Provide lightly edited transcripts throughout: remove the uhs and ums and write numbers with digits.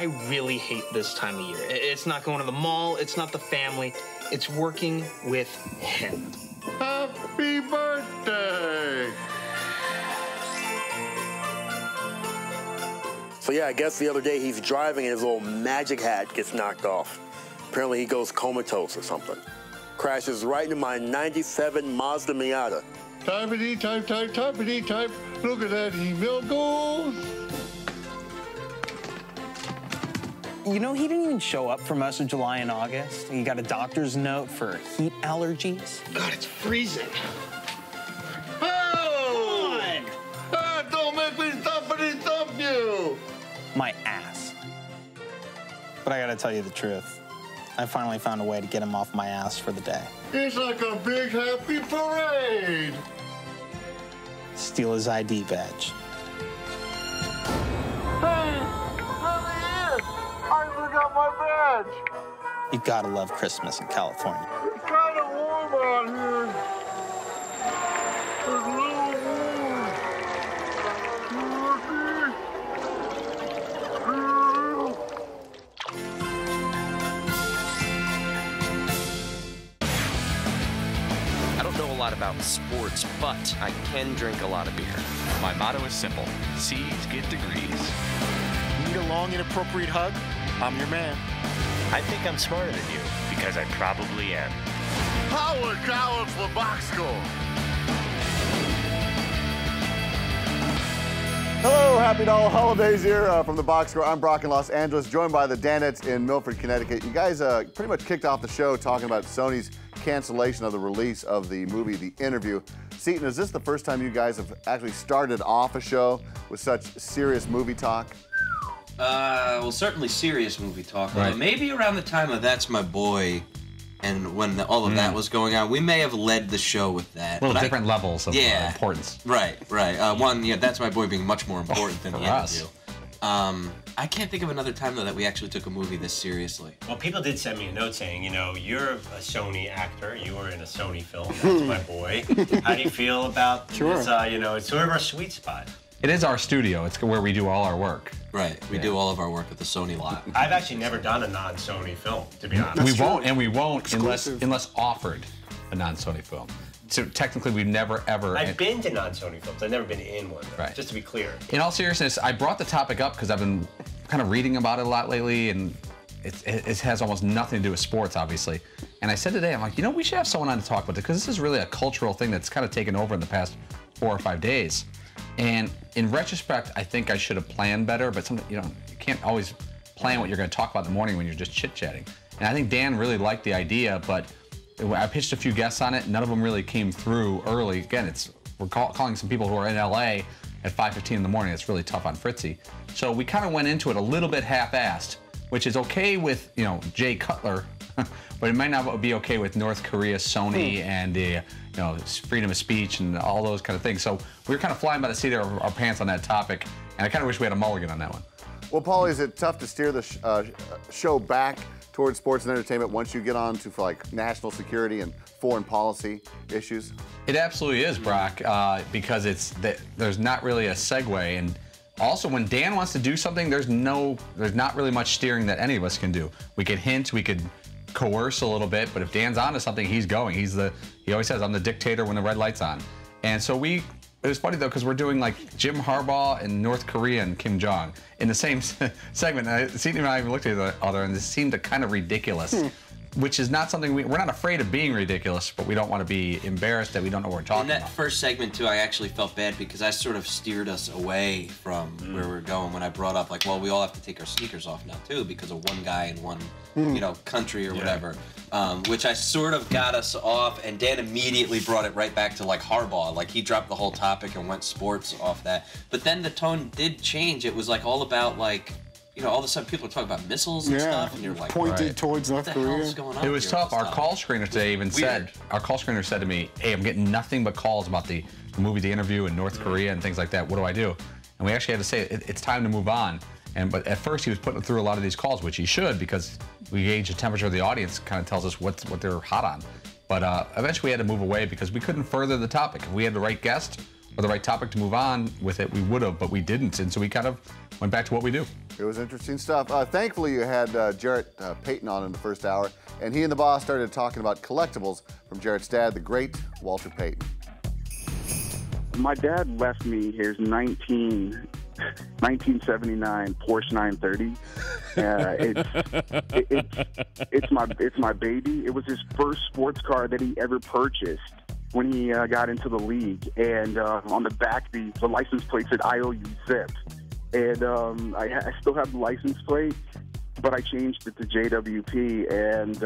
I really hate this time of year. It's not going to the mall, it's not the family, it's working with him. Happy birthday! So yeah, I guess the other day he's driving and his little magic hat gets knocked off. Apparently he goes comatose or something. Crashes right into my 97 Mazda Miata. Typity type, type, typity type. Look at that email goes. You know, he didn't even show up for most of July and August. He got a doctor's note for heat allergies. God, it's freezing. Oh! Come on! Ah, don't make me thumpity thump you! My ass. But I gotta tell you the truth. I finally found a way to get him off my ass for the day. It's like a big happy parade. Steal his ID badge. Hey, let me in. I forgot my badge. You gotta love Christmas in California. It's kind of warm out here. It's a little warm. I don't know a lot about sports, but I can drink a lot of beer. My motto is simple: C's get degrees. Need a long, inappropriate hug? I'm your man. I think I'm smarter than you, because I probably am. Howard Collins for box score. Hello, happy doll holidays here from the box score. I'm Brock in Los Angeles, joined by the Danettes in Milford, Connecticut. You guys pretty much kicked off the show talking about Sony's cancellation of the release of the movie The Interview. Seton, is this the first time you guys have actually started off a show with such serious movie talk? Well, certainly serious movie talk. Right. Maybe around the time of That's My Boy, and when all of that was going on, we may have led the show with that. Little different levels of importance. Right. One, That's My Boy being much more important than The Interview. I can't think of another time, though, that we actually took a movie this seriously. Well, people did send me a note saying, you know, you're a Sony actor. You were in a Sony film. That's My Boy. How do you feel about this? You know, it's sort of our sweet spot. It is our studio. It's where we do all our work. Right. We do all of our work at the Sony lot. I've actually never done a non-Sony film, to be honest. We won't unless offered a non-Sony film. So technically, we've never ever. I've been to non-Sony films. I've never been in one, though, Right. just to be clear. In all seriousness, I brought the topic up because I've been kind of reading about it a lot lately, and it has almost nothing to do with sports, obviously. And I said today, I'm like, you know, we should have someone on to talk about this, because this is really a cultural thing that's kind of taken over in the past 4 or 5 days. And in retrospect, I think I should have planned better, but sometimes, you know, you can't always plan what you're going to talk about in the morning when you're just chit-chatting. And I think Dan really liked the idea, but I pitched a few guests on it. None of them really came through early. Again, we're calling some people who are in LA at 5:15 in the morning. It's really tough on Fritzy. So we kind of went into it a little bit half-assed, which is okay with, you know, Jay Cutler, but it might not be okay with North Korea, Sony, and the, you know, freedom of speech and all those kind of things. So we were kind of flying by the seat of our pants on that topic, and I kind of wish we had a mulligan on that one. Well, Paulie, is it tough to steer the show back towards sports and entertainment once you get on to like national security and foreign policy issues? It absolutely is, Brock, because there's not really a segue, and also when Dan wants to do something, there's not really much steering that any of us can do. We could hint, we could coerce a little bit, but if Dan's onto something, he's going. He always says, I'm the dictator when the red light's on. And so it was funny though, because we're doing like Jim Harbaugh and North Korea and Kim Jong in the same segment. Seton and I even looked at the other, and this seemed kind of ridiculous. Which is not something we're not afraid of being ridiculous, but we don't want to be embarrassed that we don't know what we're talking about. In that first segment, too, I actually felt bad because I sort of steered us away from where we're going when I brought up, like, well, we all have to take our sneakers off now, too, because of one guy in one, you know, country or whatever, which I sort of got us off, and Dan immediately brought it right back to, like, Harbaugh. Like, he dropped the whole topic and went sports off that. But then the tone did change. It was, like, all about, like, you know, all of a sudden people are talking about missiles and stuff, and you're like, pointed towards North Korea. It was tough. Our call screener today even said, our call screener said to me, hey, I'm getting nothing but calls about the movie The Interview in North Korea and things like that. What do I do? And we actually had to say, it's time to move on. But at first he was putting through a lot of these calls, which he should, because we gauge the temperature of the audience, kind of tells us what they're hot on. But eventually we had to move away because we couldn't further the topic. If we had the right guest, or the right topic to move on with it, we would have, but we didn't. And so we kind of went back to what we do. It was interesting stuff. Thankfully, you had Jarrett Payton on in the first hour, and he and the boss started talking about collectibles from Jarrett's dad, the great Walter Payton. My dad left me his 1979 Porsche 930. It's my baby. It was his first sports car that he ever purchased when he got into the league. And on the back, the license plate said IOU Zip. And I still have the license plate, but I changed it to JWP. And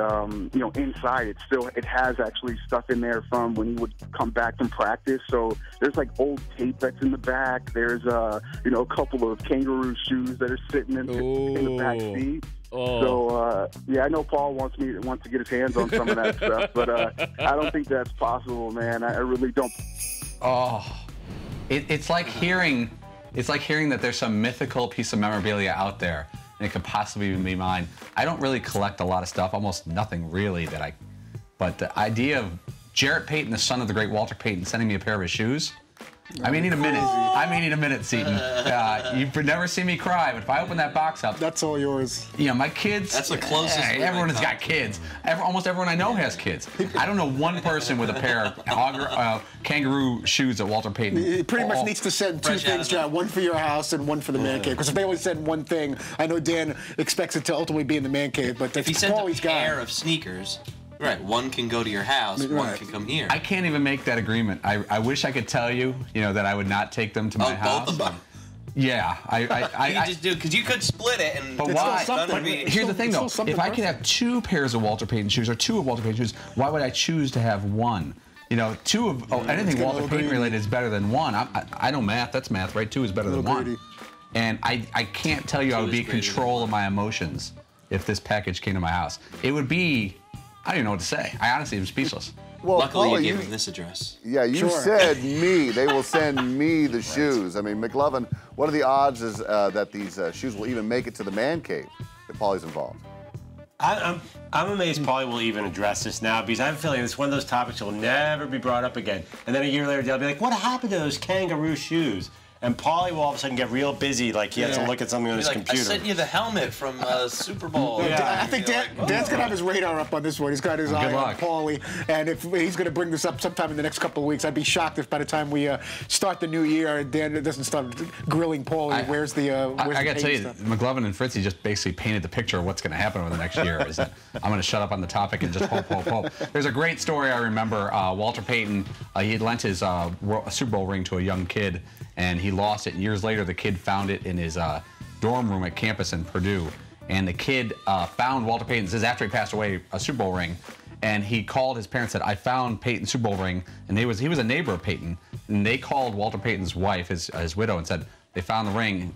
inside it has actually stuff in there from when he would come back from practice. So there's like old tape that's in the back. There's a couple of kangaroo shoes that are sitting in the back seat. Oh. So I know Paul wants to get his hands on some of that stuff, but I don't think that's possible, man. I really don't. Oh, it's like hearing that there's some mythical piece of memorabilia out there, and it could possibly be mine. I don't really collect a lot of stuff, almost nothing really but the idea of Jarrett Payton, the son of the great Walter Payton, sending me a pair of his shoes. I may need a minute. Seton. You've never seen me cry, but if I open that box up, that's all yours. My kids. That's the closest. Everyone has got kids. Almost everyone I know has kids. I don't know one person with a pair of kangaroo shoes that Walter Payton. He pretty much needs to send two things, John. One for your house and one for the man cave. Because if they only send one thing, I know Dan expects it to ultimately be in the man cave. But if he sent a pair of sneakers. Right, one can go to your house, one can come here. I can't even make that agreement. I wish I could tell you, that I would not take them to my house. Both of them. Yeah, you just do, because you could split it and. But why? Here's the thing, though. If I could have two pairs of Walter Payton shoes or two of Walter Payton shoes, why would I choose to have one? Two of anything Walter Payton related is better than one. I know math. That's math, right? Two is better than one. And I can't tell you I would be in control of my emotions if this package came to my house. It would be. I don't even know what to say. I honestly am speechless. Well, luckily Paulie, you gave him this address. Yeah, you said me. They will send me the shoes. I mean, McLovin, what are the odds that these shoes will even make it to the man cave if Paulie's involved? I'm amazed Paulie will even address this now, because I have a feeling it's one of those topics that will never be brought up again. And then a year later, they'll be like, what happened to those kangaroo shoes? And Paulie will all of a sudden get real busy, like he has to look at something on his computer. I sent you the helmet from Super Bowl. I think Dan's going to have his radar up on this one. He's got his eye on Paulie. And if he's going to bring this up sometime in the next couple of weeks, I'd be shocked if by the time we start the new year, Dan doesn't start grilling Paulie. Where's the I got to tell you, McLovin and Fritzy just basically painted the picture of what's going to happen over the next year. Is that I'm going to shut up on the topic and just hope. There's a great story I remember. Walter Payton, he had lent his Super Bowl ring to a young kid, and he lost it. And years later, the kid found it in his dorm room at campus in Purdue. And the kid found Walter Payton's, this is after he passed away, a Super Bowl ring. And he called his parents and said, I found Payton's Super Bowl ring. And he was a neighbor of Payton. And they called Walter Payton's wife, his widow, and said, they found the ring,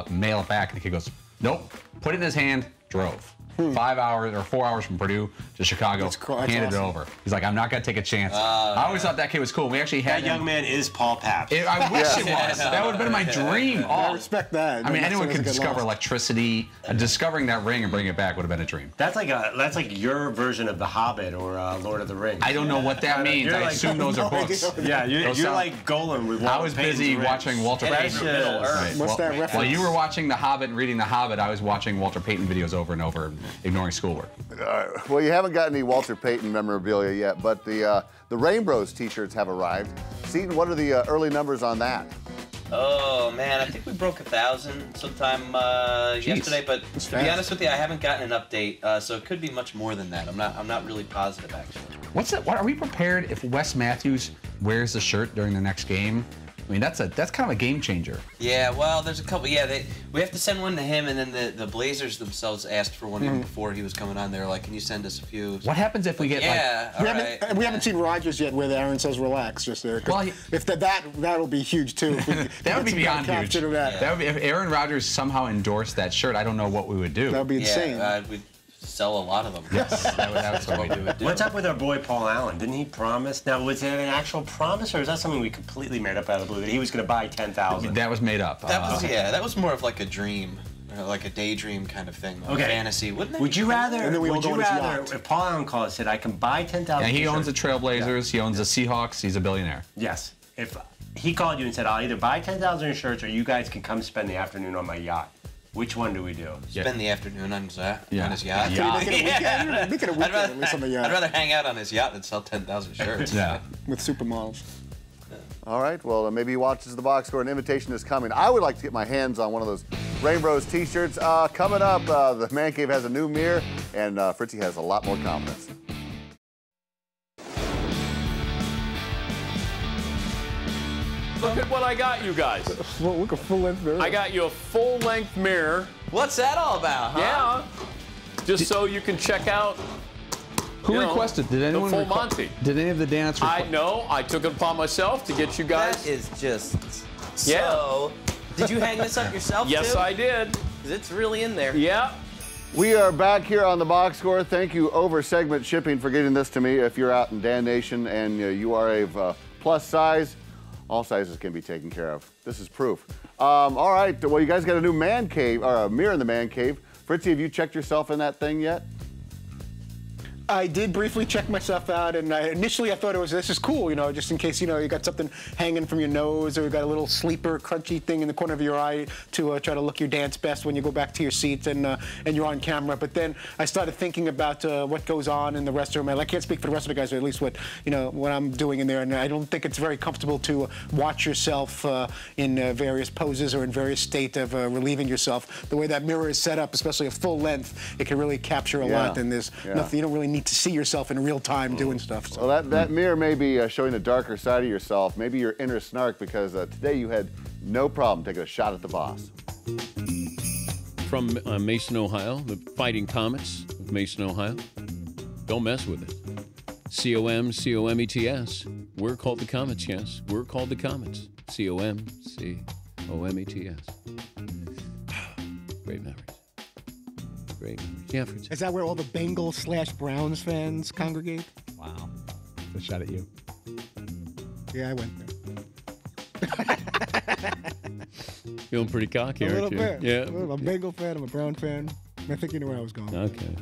mail it back. And the kid goes, nope, put it in his hand, drove. 5 hours or 4 hours from Purdue to Chicago, handed it over. He's like, I'm not going to take a chance. I always thought that kid was cool. We actually had that young man is Paul Pabst. I wish it was. That would have been my dream. I respect that. I mean, anyone can discover electricity. Discovering that ring and bringing it back would have been a dream. That's like your version of The Hobbit or Lord of the Rings. I don't know what that means. I assume those are books. Yeah, you're like Golan with Walter I was busy watching Walter Payton. What's that reference? While you were watching The Hobbit and reading The Hobbit, I was watching Walter Payton videos over and over, ignoring schoolwork. Well, you haven't got any Walter Payton memorabilia yet, but the Rainbows T-shirts have arrived. Seton, what are the early numbers on that? Oh man, I think we broke 1,000 sometime yesterday. But to be honest with you, I haven't gotten an update, so it could be much more than that. I'm not really positive actually. What's that? Are we prepared if Wes Matthews wears the shirt during the next game? I mean, that's kind of a game changer. Yeah, well, there's a couple. Yeah, we have to send one to him, and then the Blazers themselves asked for one even before he was coming on. They were like, "Can you send us a few?" What happens if we get we haven't seen Rodgers yet, where Aaron says relax just there. Well, if that'll be huge too. That would be beyond huge. That would be if Aaron Rodgers somehow endorsed that shirt. I don't know what we would do. That would be insane. We'd sell a lot of them. Yes, that's what we do. What's up with our boy Paul Allen? Didn't he promise? Now, was it an actual promise, or is that something we completely made up out of the blue that he was going to buy 10,000? That was made up. That was more of like a dream. Like a daydream kind of thing, like fantasy, wouldn't it? Would you rather, if Paul Allen called and said, I can buy 10,000 he owns the Trailblazers, he owns the Seahawks, he's a billionaire. Yes. if he called you and said, I'll either buy 10,000 shirts or you guys can come spend the afternoon on my yacht, which one do we do? Spend the afternoon on his yacht. Yeah. On his yacht. I'd rather hang out on his yacht than sell 10,000 shirts. Yeah. With supermodels. All right, well, maybe he watches the box score. An invitation is coming. I would like to get my hands on one of those Rainbows t-shirts. Coming up, the Man Cave has a new mirror, and Fritzy has a lot more confidence. Look at what I got you guys. Look a full-length mirror. I got you a full-length mirror. What's that all about, huh? Yeah. Just so you can check out. Who requested? Did anyone the full Monty? Did any of the Danettes request? I know. I took it upon myself to get you guys. That is just Yeah. so. Did you hang this up yourself, Yes, too? I did. Because it's really in there. Yeah. We are back here on the box score. Thank you, Over Segment Shipping, for getting this to me. If you're out in Dan Nation and you are a plus size, all sizes can be taken care of. This is proof. All right, well, you guys got a new man cave, or a mirror in the man cave. Fritzy, have you checked yourself in that thing yet? I did briefly check myself out, and initially I thought this is cool, just in case, you got something hanging from your nose or you got a little sleeper, crunchy thing in the corner of your eye to try to look your dance best when you go back to your seat and you're on camera. But then I started thinking about what goes on in the restroom. I can't speak for the rest of the guys, but at least what I'm doing in there, and I don't think it's very comfortable to watch yourself in various poses or in various state of relieving yourself. The way that mirror is set up, especially a full length, it can really capture a lot, and there's nothing, you don't really need to see yourself in real time doing stuff. So. Well, that mirror may be showing a darker side of yourself, maybe your inner snark, because today you had no problem taking a shot at the boss. From Mason, Ohio, the Fighting Comets of Mason, Ohio. Don't mess with it. C-O-M-C-O-M-E-T-S. We're called the Comets, yes. We're called the Comets. C-O-M-C-O-M-E-T-S. Great memories. Great memories. Yeah, Fritz. Is that where all the Bengals/Browns fans congregate? Wow. A shot at you. Yeah, I went there. Feeling pretty cocky, aren't you? A little bit. Yeah. I'm a Bengal fan. I'm a Brown fan. I think you know where I was going. Okay.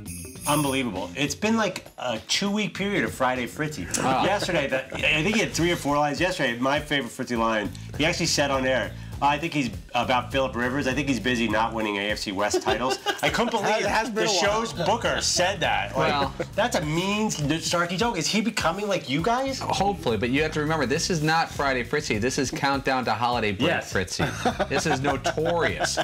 Unbelievable. It's been like a 2-week period of Friday Fritzy. Yesterday, I think he had 3 or 4 lines. Yesterday, my favorite Fritzy line, he actually said on air, I think he's about Phillip Rivers. I think he's busy not winning AFC West titles. I couldn't believe the show's booker said that. That's a mean, snarky joke. Is he becoming like you guys? Hopefully, but you have to remember, this is not Friday Fritzy. This is Countdown to Holiday Break Fritzy. This is notorious.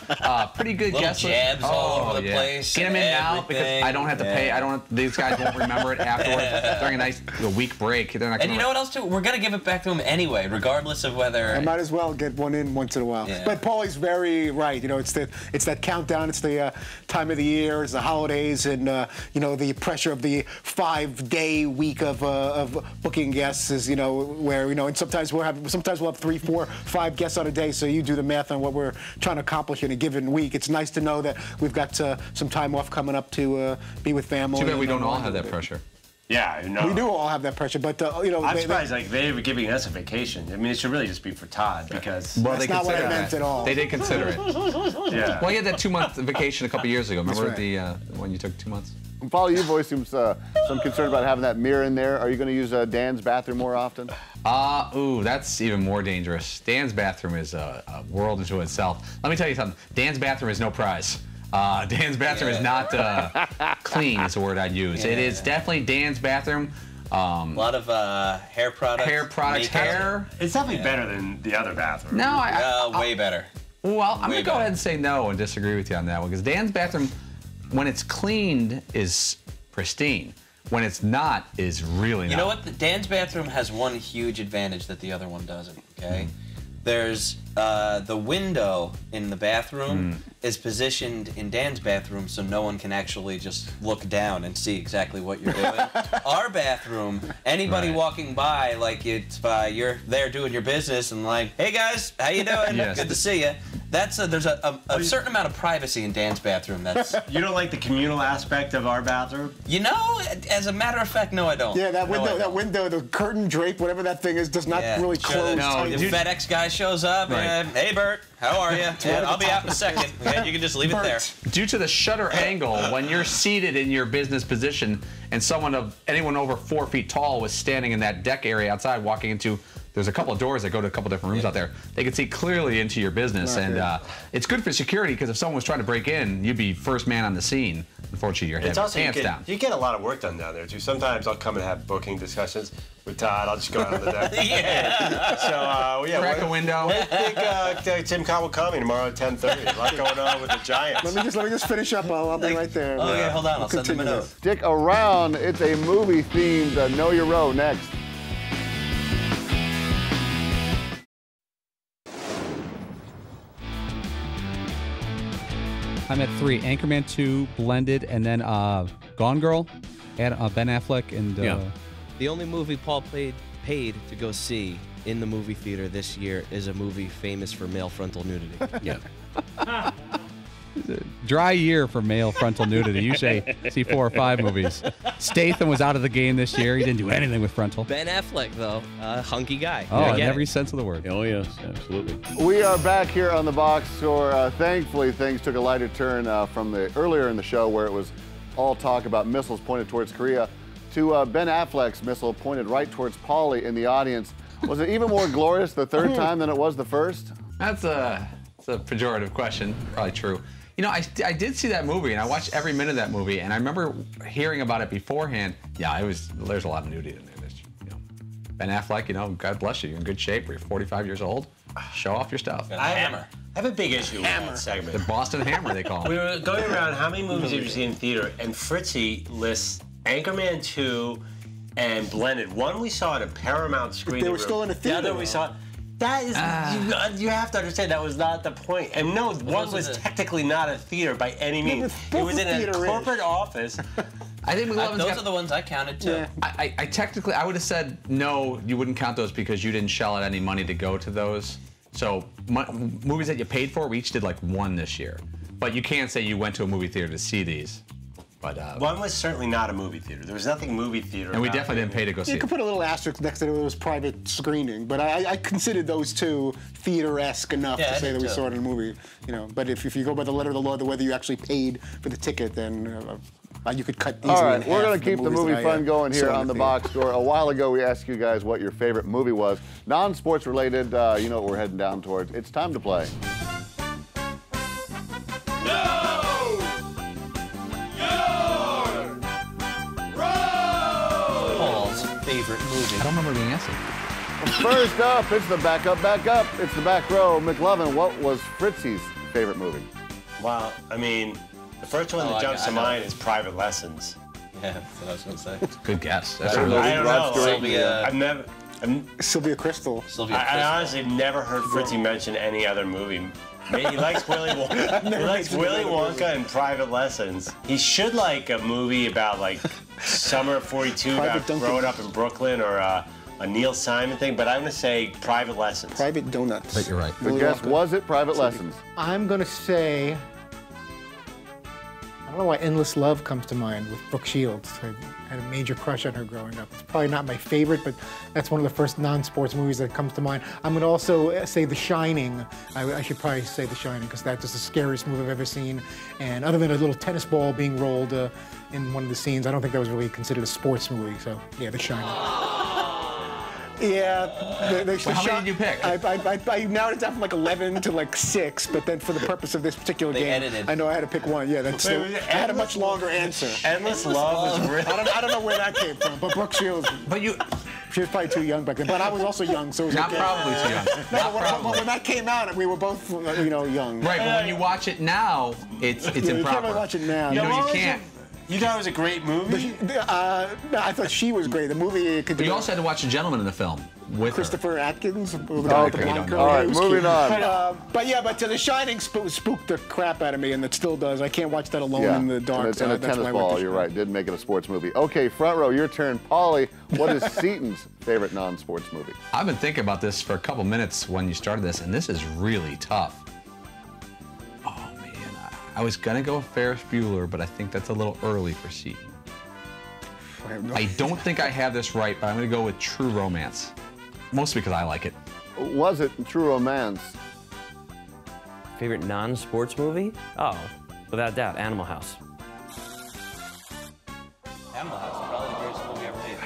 Pretty good guess. Jabs all over the place. Get them in now because I don't have to pay. These guys won't remember it afterwards during a nice week break. They're not. And you know what else too? We're gonna give it back to him anyway, regardless of whether. I might as well get one in once in a while. Yeah. But Paulie's very right. It's that countdown. It's the time of the year. It's the holidays, and the pressure of the 5-day week of booking guests is where and sometimes we'll have 3, 4, 5 guests on a day. So you do the math on what we're trying to accomplish in a given week. It's nice to know that we've got some time off coming up to be with family. Too bad we don't all have that pressure. Yeah, no. We do all have that pressure, but I'm surprised they were giving us a vacation. I mean, it should really just be for Todd because that's not what I meant at all. They did consider it. Yeah. Well, you had that 2-month vacation a couple years ago. Remember when you took 2 months? Paulie, you voiced some concern about having that mirror in there. Are you going to use Dan's bathroom more often? Ooh, that's even more dangerous. Dan's bathroom is a world into itself. Let me tell you something. Dan's bathroom is no prize. Dan's bathroom is not clean, is the word I'd use. It is definitely Dan's bathroom. A lot of hair products. Hair products, hair. It's definitely better than the other bathroom. No, way better. Well, I'm going to go ahead and say no and disagree with you on that one, because Dan's bathroom, when it's cleaned, is pristine. When it's not, is really not. You know what? Dan's bathroom has one huge advantage that the other one doesn't, okay? There's the window in the bathroom is positioned in Dan's bathroom so no one can actually just look down and see exactly what you're doing. Our bathroom, anybody walking by, like you're there doing your business and like, hey guys, how you doing? Good to see you. There's a certain amount of privacy in Dan's bathroom. You don't like the communal aspect of our bathroom? As a matter of fact, no, I don't. Yeah, that window, the curtain drape, whatever that thing is, does not really close. No, the FedEx guy shows up and, hey Bert, how are you? I'll be out in a second. You can just leave it there. Due to the shutter angle, when you're seated in your business position and anyone over 4 feet tall was standing in that deck area outside walking into there's a couple of doors that go to a couple different rooms out there. They can see clearly into your business, and it's good for security because if someone was trying to break in, you'd be first man on the scene. Unfortunately, you're head pants down. You get a lot of work done down there too. Sometimes I'll come and have booking discussions with Todd. I'll just go out on the deck. Crack a window. I think Tim Cobb will call me tomorrow at 10:30. A lot going on with the Giants. Let me just finish up. I'll be right there. Oh yeah, hold on. I'll send them a note. Stick around. It's a movie-themed Know Your Row next. I'm at 3. Anchorman 2, Blended, and then Gone Girl, Ben Affleck, and... The only movie Paul paid to go see in the movie theater this year is a movie famous for male frontal nudity. Yeah. Dry year for male frontal nudity. Usually see 4 or 5 movies. Statham was out of the game this year. He didn't do anything with frontal. Ben Affleck, though, hunky guy. Oh, in every sense of the word. Oh, yes, absolutely. We are back here on the box score. Thankfully, things took a lighter turn from the earlier in the show where it was all talk about missiles pointed towards Korea to Ben Affleck's missile pointed right towards Paulie in the audience. Was it even more glorious the third time than it was the first? That's a pejorative question. Probably true. You know, I did see that movie, and I watched every minute of that movie, and I remember hearing about it beforehand. Yeah, there's a lot of nudity in there. Ben Affleck, you know, God bless you. You're in good shape. You're 45 years old. Show off your stuff. I have a big issue with that segment. The Boston Hammer, they call it. We were going around how many movies have you seen in theater, and Fritzy lists Anchorman 2 and Blended. One we saw at a Paramount screening. They were still in the theater. The other we saw. That is, you have to understand that was not the point. And no, one was technically not a theater by any means. It was in a corporate office. I think those are the ones I counted too. Yeah. I technically, I would have said no, you wouldn't count those because you didn't shell out any money to go to those. So movies that you paid for, we each did like 1 this year. But you can't say you went to a movie theater to see these. But one was certainly not a movie theater. There was nothing movie theater. And we definitely didn't pay to go see it. You could put a little asterisk next to it. It was private screening, but I considered those two theater-esque enough to say that we saw it in a movie. You know, but if you go by the letter of the law, whether you actually paid for the ticket, then you could cut easily. All right, we're going to keep the movie fun going here on the box score. A while ago, we asked you guys what your favorite movie was. Non-sports related, you know what we're heading down towards. It's time to play. Favorite movie. I don't remember the answer. First up, it's the back up. It's the back row. McLovin, what was Fritzy's favorite movie? Well, I mean, the first one that jumps to mind is Private Lessons. Yeah, that's what I was going to say. Good guess. That's I don't know. Sylvia. Sylvia Crystal. I honestly never heard Fritzy mention any other movie. He likes Willy Wonka. He likes Willy Wonka and Private Lessons. He should like a movie about like Summer of '42 about growing up in Brooklyn or a Neil Simon thing. But I'm gonna say Private Lessons. Private Donuts. But you're right. The guess was it Private Lessons? I'm gonna say. I don't know why Endless Love comes to mind with Brooke Shields. I had a major crush on her growing up. It's probably not my favorite, but that's one of the first non-sports movies that comes to mind. I'm going to also say The Shining. I should probably say The Shining because that's just the scariest movie I've ever seen. And other than a little tennis ball being rolled in one of the scenes, I don't think that was really considered a sports movie. So, yeah, The Shining. Yeah. How many did you pick? I narrowed it down from like 11 to like 6, but then for the purpose of this particular game, I know I had to pick one. Yeah, that's. I had a much longer answer. Endless Love is really. I don't know where that came from, but Brooke Shields. But she was probably too young back then. But I was also young, so it was not okay. probably too young. No, when that came out, we were both, young. Right, but when you watch it now, it's improper. You can't really watch it now. You can't. You thought it was a great movie? I thought she was great. The movie could. But you also had to watch The Gentleman in the film with Christopher Atkins. Okay. All right, moving on. But The Shining spooked the crap out of me, and it still does. I can't watch that alone in the dark. And a tennis ball, you're right. Didn't make it a sports movie. Okay, front row, your turn. Paulie, what is Seaton's favorite non-sports movie? I've been thinking about this for a couple minutes when you started this, and this is really tough. I was gonna go with Ferris Bueller, but I think that's a little early for Seaton. I don't think I have this right, but I'm gonna go with True Romance. Mostly because I like it. Was it True Romance? Favorite non-sports movie? Oh, without doubt, Animal House. Animal House is probably the greatest movie ever made.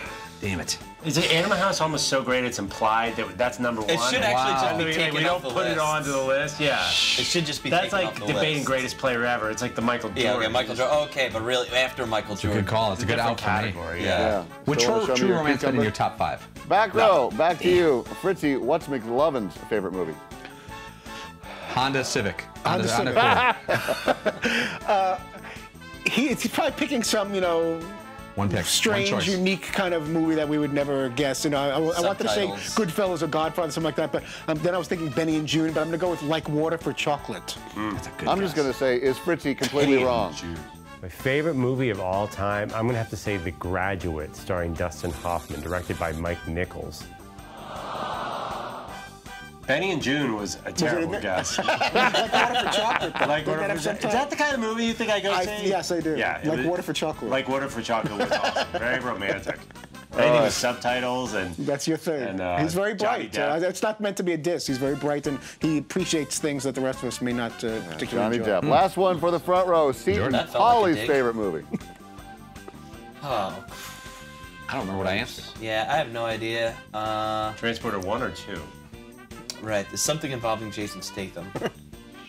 Damn it. Is it Animal House almost so great it's implied that that's number one? It should actually just be taken We don't off the put list. it onto the list. Yeah. It should just be That's taken like off the debating list. greatest player ever. It's like the Michael Jordan. Yeah, okay, Michael Jordan. Okay, but really, after Michael Jordan. Good call. It's a good out for me. category. Yeah. Which Still wanna show me True your Romance been in cucumber? your top 5? Back row, back to you. Fritzy, what's McLovin's favorite movie? Honda Civic. Honda Civic. Accord. He's probably picking some, you know, One pick. strange, one choice. unique kind of movie that we would never guess. You know, I wanted to say Subtitles. Goodfellas or Godfather, something like that, but then I was thinking Benny and June, but I'm going to go with Like Water for Chocolate. That's a good I'm guess. just going to say, is Fritzy completely wrong? My favorite movie of all time, I'm going to have to say The Graduate, starring Dustin Hoffman, directed by Mike Nichols. Benny and June was a terrible guess. Like Water for Chocolate. Like Water for Chocolate. Is that the kind of movie you think I go see? Yes, I do. Yeah. Like Water for Chocolate. Like Water for Chocolate was awesome. Very romantic. Anything with subtitles and... That's your thing. And, He's very Johnny bright. Depp. It's not meant to be a diss. He's very bright, and he appreciates things that the rest of us may not particularly Johnny enjoy. Depp. Last one for the front row. Seton That felt like a Paulie's dig. favorite movie. Oh. I don't remember what I answered. Yeah, I have no idea. Transporter 1 or 2? Right, there's something involving Jason Statham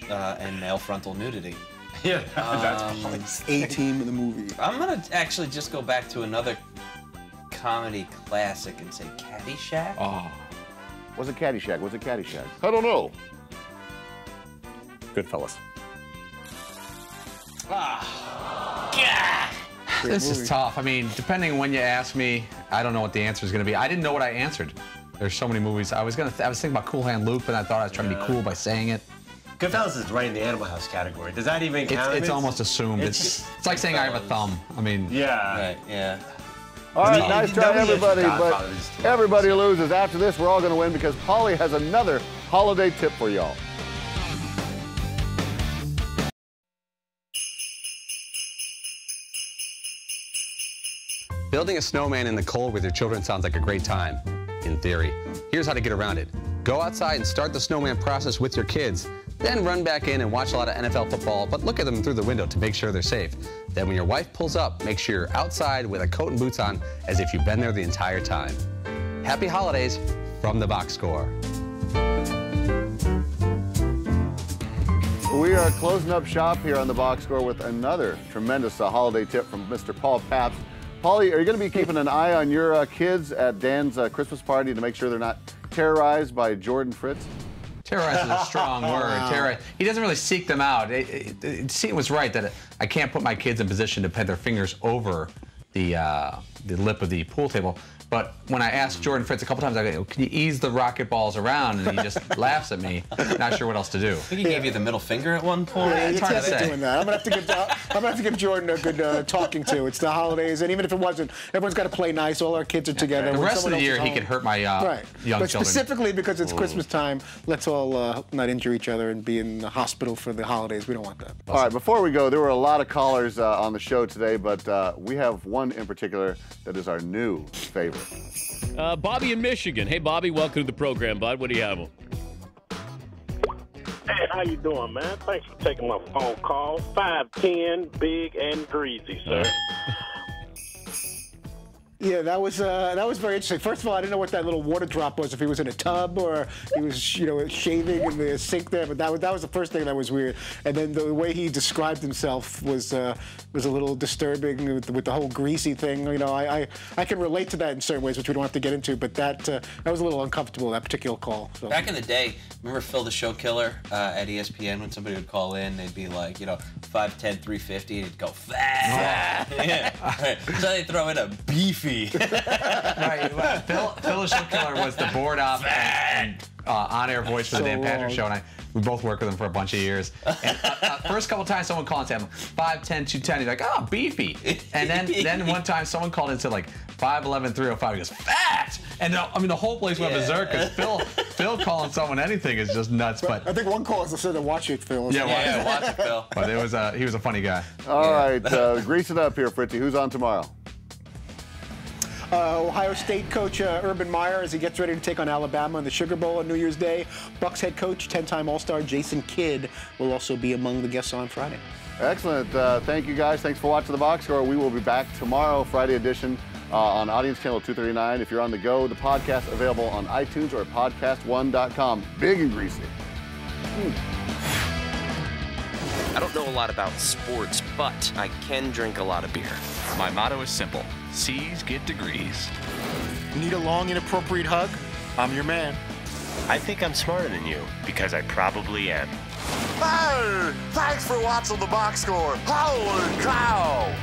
and male frontal nudity. Yeah, that's Paulie's A-Team in the movie. I'm gonna actually just go back to another comedy classic and say Caddyshack. Oh. Was it Caddyshack? Was it Caddyshack? I don't know. Goodfellas. This is tough. I mean, depending on when you ask me, I don't know what the answer is going to be. I didn't know what I answered. There's so many movies. I was thinking about Cool Hand Luke, but I thought I was trying to be cool by saying it. Goodfellas is right in the Animal House category. Does that even count? It's almost assumed. It's like saying I have a thumb. I mean, yeah. Right, yeah. All right, No, nice try, nobody everybody, is but Godfather. everybody loses. After this, we're all going to win because Paulie has another holiday tip for y'all. Building a snowman in the cold with your children sounds like a great time, in theory. Here's how to get around it. Go outside and start the snowman process with your kids. Then run back in and watch a lot of NFL football, but look at them through the window to make sure they're safe. Then when your wife pulls up, make sure you're outside with a coat and boots on as if you've been there the entire time. Happy holidays from the Box Score. We are closing up shop here on the Box Score with another tremendous holiday tip from Mr. Paul Pabst. Paulie, are you going to be keeping an eye on your kids at Dan's Christmas party to make sure they're not terrorized by Jordan Fritz? terrorize is a strong word. He doesn't really seek them out. Seton was right that I can't put my kids in position to put their fingers over the lip of the pool table. But when I asked Jordan Fritz a couple times, I go, "Can you ease the rocket balls around?" And he just laughs at me, not sure what else to do. I think he gave you the middle finger at one point. Yeah, it's hard to say. doing that. I'm gonna have to give Jordan a good talking to. It's the holidays, and even if it wasn't, everyone's got to play nice. All our kids are together. The When rest of someone the else year, is he home- could hurt my young but children. specifically because it's Christmas time, let's all not injure each other and be in the hospital for the holidays. We don't want that. All right, before we go, there were a lot of callers on the show today, but we have one in particular that is our new favorite. Bobby in Michigan. Hey, Bobby, welcome to the program, bud. What do you have? Hey, how you doing, man? Thanks for taking my phone call. 5'10", big and greasy, sir. Yeah, that was very interesting. First of all, I didn't know what that little water drop was, if he was in a tub or he was, shaving in the sink there. But that was the first thing that was weird. And then the way he described himself was a little disturbing with the whole greasy thing. I can relate to that in certain ways, which we don't have to get into. But that was a little uncomfortable, that particular call. So. Back in the day, remember Phil the Show Killer at ESPN when somebody would call in, they'd be like, 5'10", 350, and he'd go fat. Yeah. Right. So they throw in a beefy. Right. Phil the Show Killer was the board op and on-air voice for the Dan Patrick Show, and we both worked with him for a bunch of years. And first couple times someone called and said 5'10", 210, he's like, oh, beefy. And then one time someone called and said like 5'11", 305, he goes, fat! And the whole place went berserk because Phil calling someone anything is just nuts. But I think one caller said, watch it, Phil. Yeah, watch it, Phil. But he was a funny guy. All right, grease it up here, Fritzy. Who's on tomorrow? Ohio State coach Urban Meyer as he gets ready to take on Alabama in the Sugar Bowl on New Year's Day. Bucs head coach, 10-time All-Star Jason Kidd will also be among the guests on Friday. Excellent. Thank you, guys. Thanks for watching the Box Score. We will be back tomorrow, Friday edition on Audience Channel 239. If you're on the go, the podcast available on iTunes or at podcast1.com. Big and greasy. I don't know a lot about sports, but I can drink a lot of beer. My motto is simple. C's get degrees. Need a long, inappropriate hug? I'm your man. I think I'm smarter than you, because I probably am. Hey, thanks for watching the box score. Holy cow!